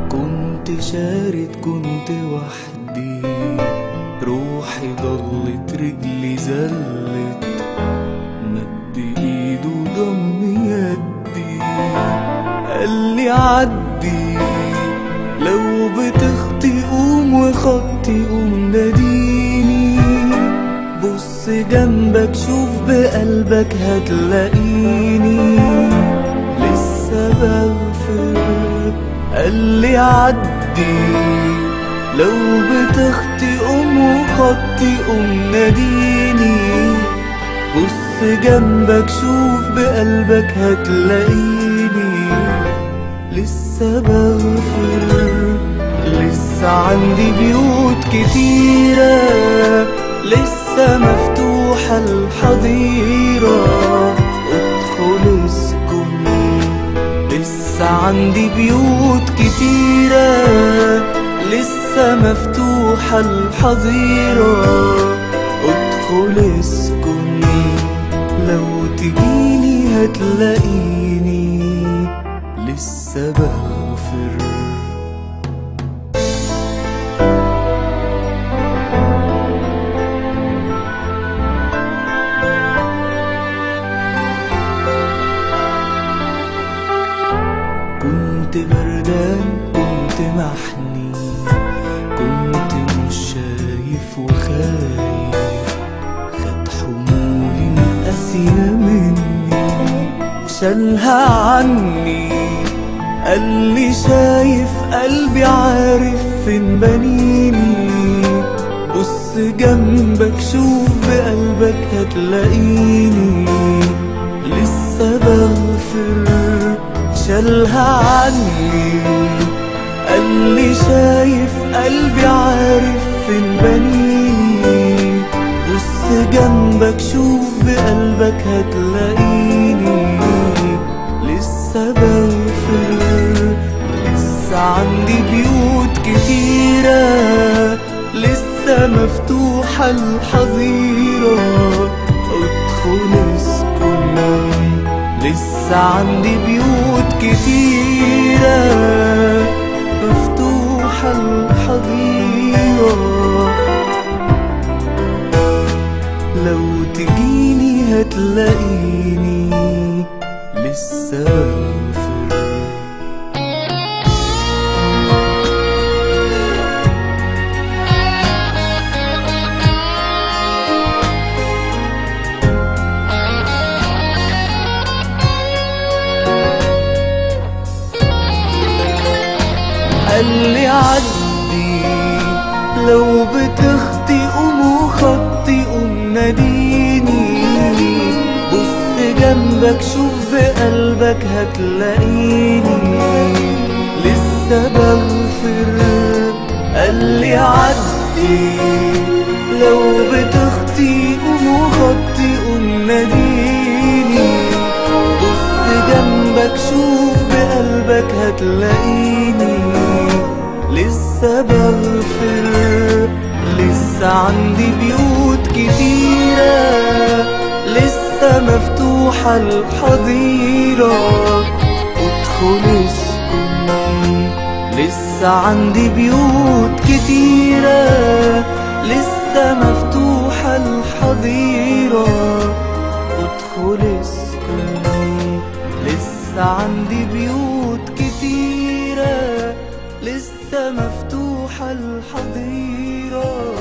كنت شارد كنت وحدي، روحي ضلت رجلي زلت، مد ايده ضم يدي قالي عدي، لو بتخطي قوم وخطي قوم ناديني، بص جنبك شوف بقلبك هتلاقيني لسه بغفر. قالي عدي، لو بتخطي قوم وخطي قوم ناديني، بص جنبك شوف بقلبك هتلاقيني لسه بغفر. لسه عندي بيوت كتيرة، لسه مفتوحة الحظيرة، ادخل اسكن. لسه عندي بيوت كتيرة، لسه مفتوحة الحظيرة، ادخل اسكن. لو تجيني هتلاقيني لسه بغفر. كنت بردان كنت محني، كنت مش شايف وخايف، خد حمولي قاسية مني شالها عني، قالي شايف قلبي عارف فين بنيني، بص جنبك شوف بقلبك هتلاقيني لسه بغفر. شالها عني، قالي شايف قلبي عارف فين بنيني، بص جنبك شوف بقلبك هتلاقيني لسه بغفر. لسه عندي بيوت كتيرة، لسه مفتوحة الحظيرة، ادخل اسكن. لسه عندي بيوت كتيرة، مفتوحة الحظيرة، لو تجيني هتلاقيني لسه بغفر. قالي عدي، لو بتخطي قوم وخطي قوم ناديني، بص جنبك شوف بقلبك هتلاقيني لسه بغفر. قالي عدي، لو بتخطي قوم وخطي قوم ناديني، بص جنبك شوف بقلبك هتلاقيني لسه بغفر. لسه عندي بيوت كتيرة، لسه مفتوحة الحظيرة، ادخل اسكن. لسه عندي بيوت كتيرة، لسه مفتوحة الحظيرة، ادخل اسكن. لسه عندي بيوت كتيرة، لسه مفتوحة الحظيرة.